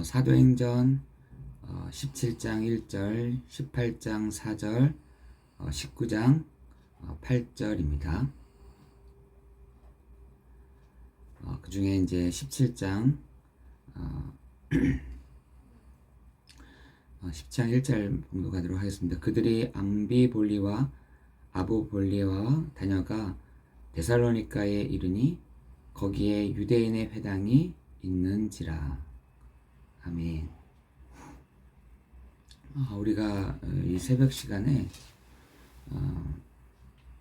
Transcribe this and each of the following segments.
사도행전 17장 1절, 18장 4절, 19장 8절입니다. 그 중에 이제 17장 10장 1절 봉독하도록 하겠습니다. 그들이 암비볼리와 아보볼리아와 다녀가 데살로니가에 이르니 거기에 유대인의 회당이 있는지라. 아멘. 우리가 이 새벽 시간에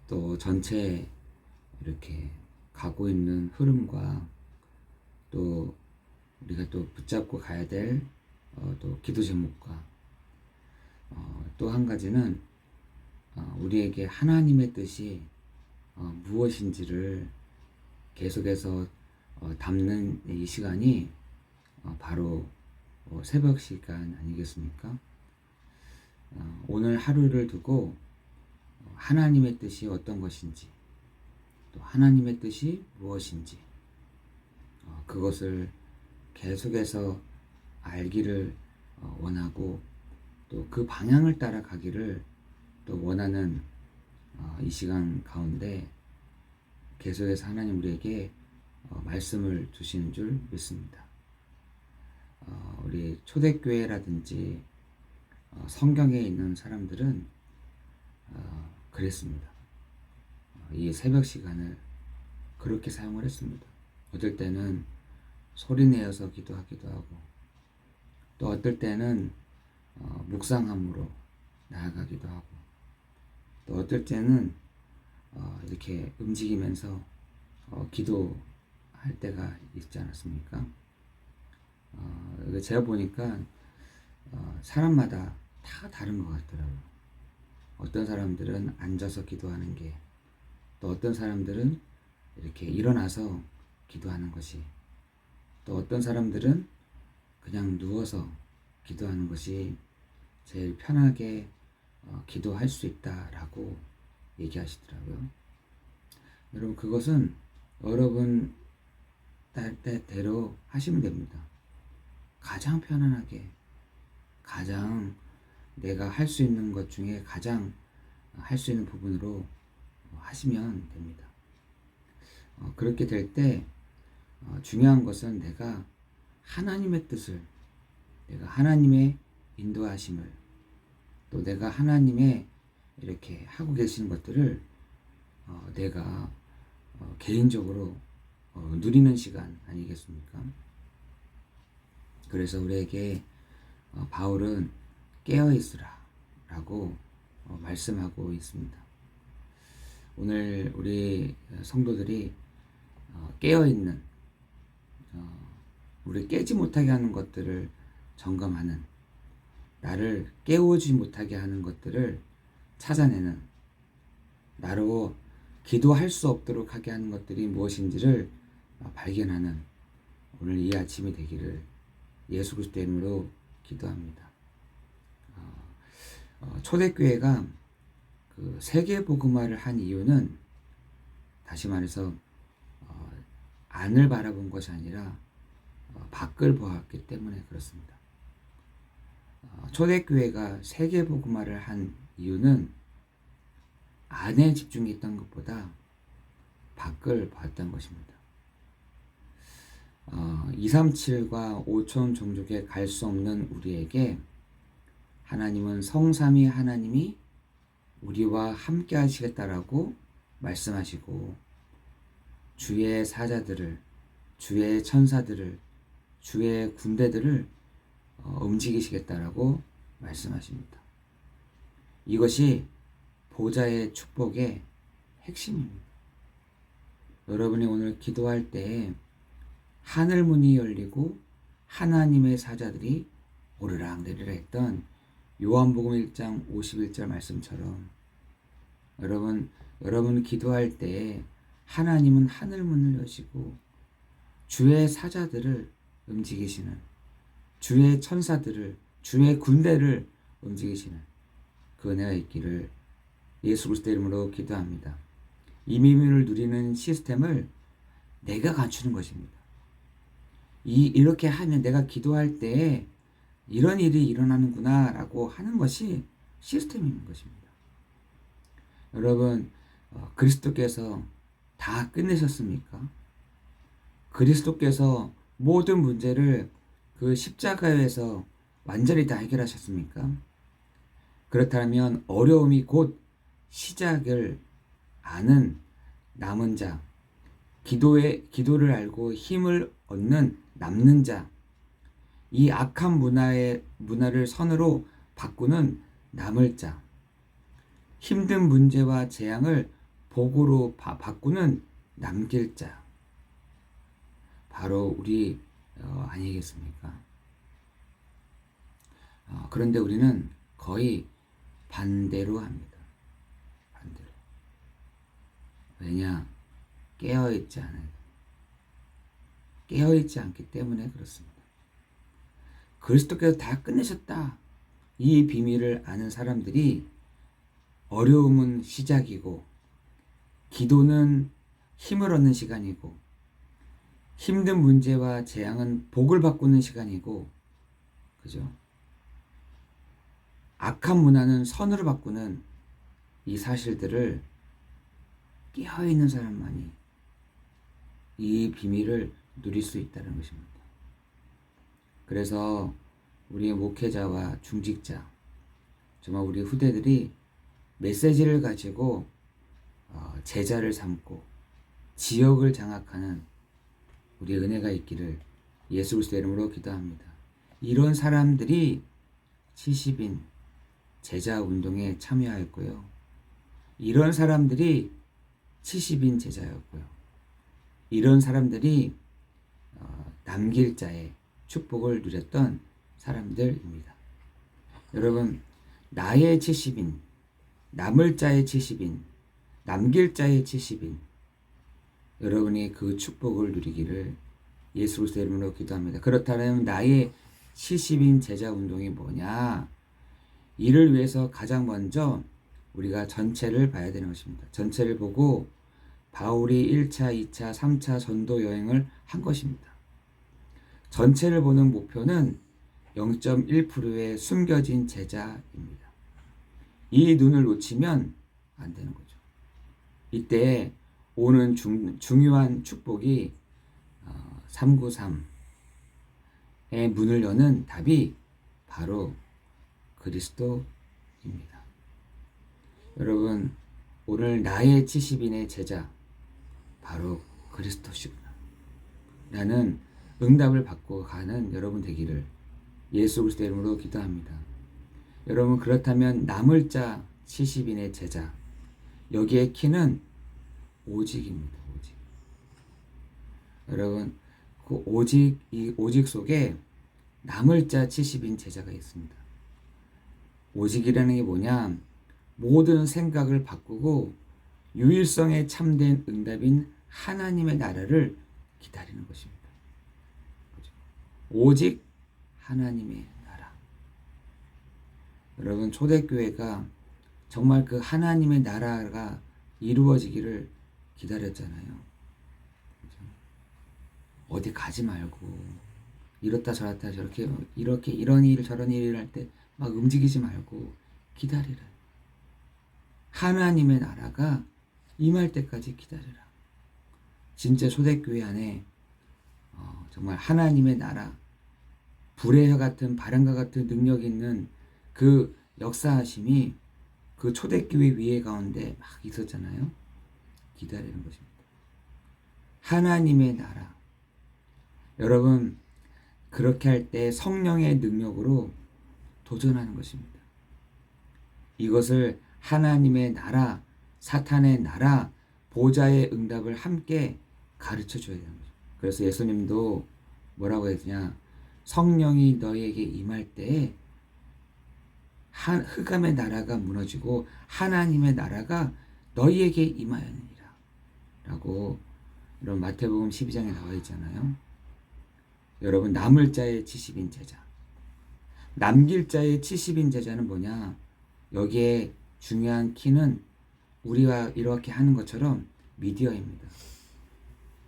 또 전체 이렇게 가고 있는 흐름과 또 우리가 또 붙잡고 가야 될 또 기도 제목과 또 한 가지는 우리에게 하나님의 뜻이 무엇인지를 계속해서 담는 이 시간이 바로 새벽 시간 아니겠습니까? 오늘 하루를 두고 하나님의 뜻이 어떤 것인지, 또 하나님의 뜻이 무엇인지, 그것을 계속해서 알기를 원하고, 또 그 방향을 따라가기를 또 원하는 이 시간 가운데 계속해서 하나님 우리에게 말씀을 주시는 줄 믿습니다. 우리 초대교회라든지 성경에 있는 사람들은 그랬습니다. 이 새벽 시간을 그렇게 사용을 했습니다. 어떨 때는 소리 내어서 기도하기도 하고, 또 어떨 때는 묵상함으로 나아가기도 하고, 또 어떨 때는 이렇게 움직이면서 기도할 때가 있지 않았습니까? 제가 보니까 사람마다 다 다른 것 같더라고요. 어떤 사람들은 앉아서 기도하는 게, 또 어떤 사람들은 이렇게 일어나서 기도하는 것이, 또 어떤 사람들은 그냥 누워서 기도하는 것이 제일 편하게 기도할 수 있다라고 얘기하시더라고요. 여러분, 그것은 여러분 때대로 하시면 됩니다. 가장 편안하게, 가장 내가 할 수 있는 것 중에 가장 할 수 있는 부분으로 하시면 됩니다. 그렇게 될 때 중요한 것은 내가 하나님의 뜻을, 내가 하나님의 인도하심을, 또 내가 하나님의 이렇게 하고 계시는 것들을 내가 개인적으로 누리는 시간 아니겠습니까? 그래서 우리에게 바울은 깨어있으라 라고 말씀하고 있습니다. 오늘 우리 성도들이 깨어있는, 우리 깨지 못하게 하는 것들을 점검하는, 나를 깨우지 못하게 하는 것들을 찾아내는, 나로 기도할 수 없도록 하게 하는 것들이 무엇인지를 발견하는 오늘 이 아침이 되기를 예수 그리스도 이름으로 기도합니다. 초대교회가 그 세계복음화를 한 이유는, 다시 말해서 안을 바라본 것이 아니라 밖을 보았기 때문에 그렇습니다. 초대교회가 세계복음화를 한 이유는 안에 집중했던 것보다 밖을 봤던 것입니다. 237과 5천 종족에 갈 수 없는 우리에게 하나님은 성삼위 하나님이 우리와 함께 하시겠다라고 말씀하시고, 주의 사자들을, 주의 천사들을, 주의 군대들을 움직이시겠다라고 말씀하십니다. 이것이 보좌의 축복의 핵심입니다. 여러분이 오늘 기도할 때 하늘 문이 열리고 하나님의 사자들이 오르락 내리락 했던 요한복음 1장 51절 말씀처럼, 여러분 기도할 때 하나님은 하늘 문을 여시고 주의 사자들을 움직이시는, 주의 천사들을, 주의 군대를 움직이시는 그 은혜가 있기를 예수 그리스도 이름으로 기도합니다. 이 비밀을 누리는 시스템을 내가 갖추는 것입니다. 이렇게 하면 내가 기도할 때 이런 일이 일어나는구나 라고 하는 것이 시스템인 것입니다. 여러분, 그리스도께서 다 끝내셨습니까? 그리스도께서 모든 문제를 그 십자가에서 완전히 다 해결하셨습니까? 그렇다면 어려움이 곧 시작을 아는 남은 자, 기도를 알고 힘을 얻는 남는 자, 이 악한 문화를 선으로 바꾸는 남을 자, 힘든 문제와 재앙을 복으로 바꾸는 남길 자, 바로 우리 아니겠습니까? 그런데 우리는 거의 반대로 합니다. 반대로. 왜냐? 깨어있지 않아요. 깨어있지 않기 때문에 그렇습니다. 그리스도께서 다 끝내셨다. 이 비밀을 아는 사람들이 어려움은 시작이고 기도는 힘을 얻는 시간이고 힘든 문제와 재앙은 복을 바꾸는 시간이고, 그죠? 악한 문화는 선으로 바꾸는 이 사실들을 깨어있는 사람만이 이 비밀을 누릴 수 있다는 것입니다. 그래서 우리 목회자와 중직자, 정말 우리 후대들이 메시지를 가지고 제자를 삼고 지역을 장악하는 우리 은혜가 있기를 예수 그리스도의 이름으로 기도합니다. 이런 사람들이 70인 제자 운동에 참여하였고요. 이런 사람들이 70인 제자였고요. 이런 사람들이 남길 자의 축복을 누렸던 사람들입니다. 여러분, 나의 70인, 남을 자의 70인, 남길 자의 70인, 여러분이 그 축복을 누리기를 예수 그리스도의 이름으로 기도합니다. 그렇다면 나의 70인 제자 운동이 뭐냐? 이를 위해서 가장 먼저 우리가 전체를 봐야 되는 것입니다. 전체를 보고 바울이 1차, 2차, 3차 전도 여행을 한 것입니다. 전체를 보는 목표는 0.1%의 숨겨진 제자입니다. 이 눈을 놓치면 안 되는 거죠. 이때 오는 중요한 축복이 393의 문을 여는 답이 바로 그리스도입니다. 여러분, 오늘 나의 70인의 제자 바로 그리스도시구나 라는 응답을 받고 가는 여러분 되기를 예수 그리스도의 이름으로 기도합니다. 여러분, 그렇다면 남을 자 70인의 제자, 여기에 키는 오직입니다. 오직. 여러분, 그 이 오직 속에 남을 자 70인 제자가 있습니다. 오직이라는 게 뭐냐? 모든 생각을 바꾸고 유일성에 참된 응답인 하나님의 나라를 기다리는 것입니다. 오직 하나님의 나라. 여러분, 초대교회가 정말 그 하나님의 나라가 이루어지기를 기다렸잖아요. 그렇죠? 어디 가지 말고 이렇다 저렇다 저렇게 이렇게 이런 일 저런 일을 할 때 막 움직이지 말고 기다리라. 하나님의 나라가 임할 때까지 기다리라. 진짜 초대교회 안에 정말 하나님의 나라, 불의 혀 같은 바람과 같은 능력 있는 그 역사하심이 그 초대교회 위에 가운데 막 있었잖아요. 기다리는 것입니다. 하나님의 나라. 여러분, 그렇게 할 때 성령의 능력으로 도전하는 것입니다. 이것을 하나님의 나라, 사탄의 나라, 보좌의 응답을 함께 가르쳐 줘야 되는 거죠. 그래서 예수님도 뭐라고 했냐? 성령이 너희에게 임할 때에 흑암의 나라가 무너지고 하나님의 나라가 너희에게 임하였느니라 라고 이런 마태복음 12장에 나와 있잖아요. 여러분, 남을 자의 70인 제자, 남길 자의 70인 제자는 뭐냐? 여기에 중요한 키는 우리가 이렇게 하는 것처럼 미디어입니다.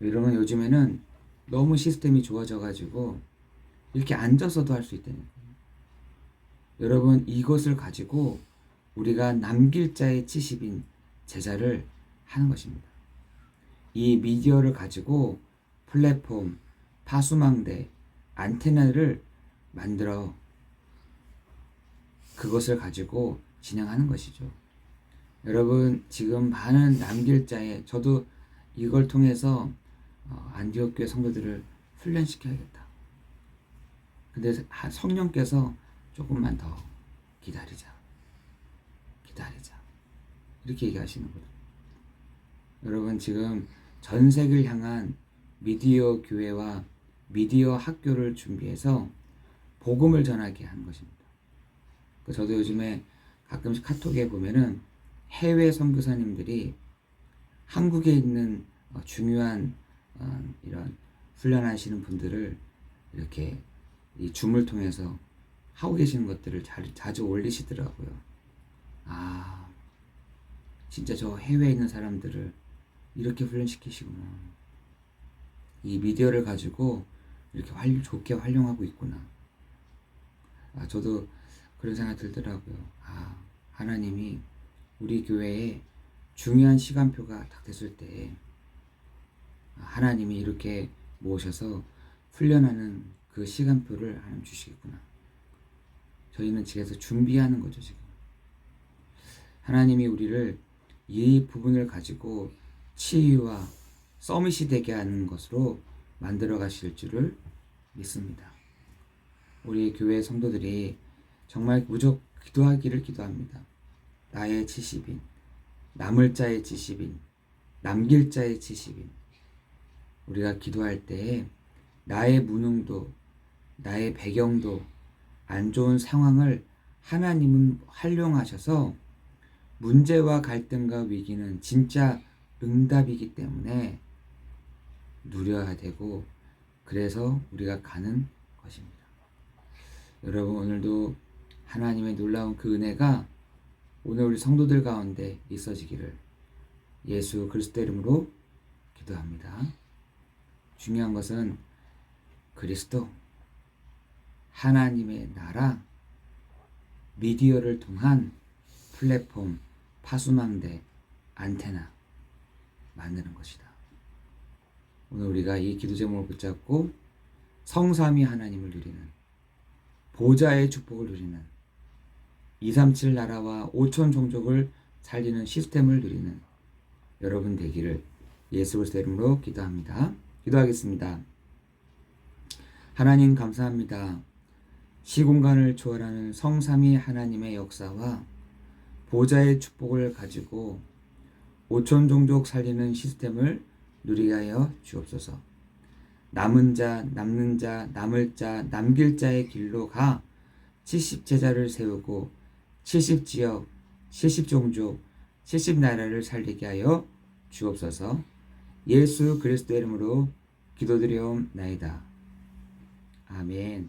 여러분, 요즘에는 너무 시스템이 좋아져 가지고 이렇게 앉아서도 할 수 있다는 거예요. 여러분, 이것을 가지고 우리가 남길 자의 70인 제자를 하는 것입니다. 이 미디어를 가지고 플랫폼, 파수망대, 안테나를 만들어 그것을 가지고 진행하는 것이죠. 여러분, 지금 많은 남길 자의, 저도 이걸 통해서 안디옥 교회 성도들을 훈련시켜야겠다. 근데 성령께서 조금만 더 기다리자. 이렇게 얘기하시는 거예요. 여러분, 지금 전 세계를 향한 미디어 교회와 미디어 학교를 준비해서 복음을 전하게 하는 것입니다. 저도 요즘에 가끔씩 카톡에 보면은 해외 선교사님들이 한국에 있는 중요한 이런 훈련하시는 분들을 이렇게 이 줌을 통해서 하고 계시는 것들을 자주 올리시더라고요. 아, 진짜 저 해외에 있는 사람들을 이렇게 훈련시키시구나. 이 미디어를 가지고 이렇게 좋게 활용하고 있구나. 저도 그런 생각이 들더라고요. 하나님이 우리 교회에 중요한 시간표가 딱 됐을 때 하나님이 이렇게 모셔서 훈련하는 그 시간표를 하나님 주시겠구나. 저희는 집에서 준비하는 거죠, 지금. 하나님이 우리를 이 부분을 가지고 치유와 서밋이 되게 하는 것으로 만들어 가실 줄을 믿습니다. 우리 교회 성도들이 정말 무조건 기도하기를 기도합니다. 나의 70인, 남을 자의 70인, 남길 자의 70인. 우리가 기도할 때에 나의 무능도, 나의 배경도, 안 좋은 상황을 하나님은 활용하셔서 문제와 갈등과 위기는 진짜 응답이기 때문에 누려야 되고, 그래서 우리가 가는 것입니다. 여러분, 오늘도 하나님의 놀라운 그 은혜가 오늘 우리 성도들 가운데 있어지기를 예수 그리스도 이름으로 기도합니다. 중요한 것은 그리스도, 하나님의 나라, 미디어를 통한 플랫폼, 파수망대, 안테나 만드는 것이다. 오늘 우리가 이 기도 제목을 붙잡고 성삼위 하나님을 누리는, 보좌의 축복을 누리는, 237 나라와 5천 종족을 살리는 시스템을 누리는 여러분 되기를 예수 그리스도 이름으로 기도합니다. 기도하겠습니다. 하나님 감사합니다. 시공간을 초월하는 성삼위 하나님의 역사와 보좌의 축복을 가지고 5천 종족 살리는 시스템을 누리게 하여 주옵소서. 남은 자, 남는 자, 남을 자, 남길 자의 길로 가 70제자를 세우고 70지역, 70종족, 70나라를 살리게 하여 주옵소서. 예수 그리스도의 이름으로 기도드리옵나이다. 아멘.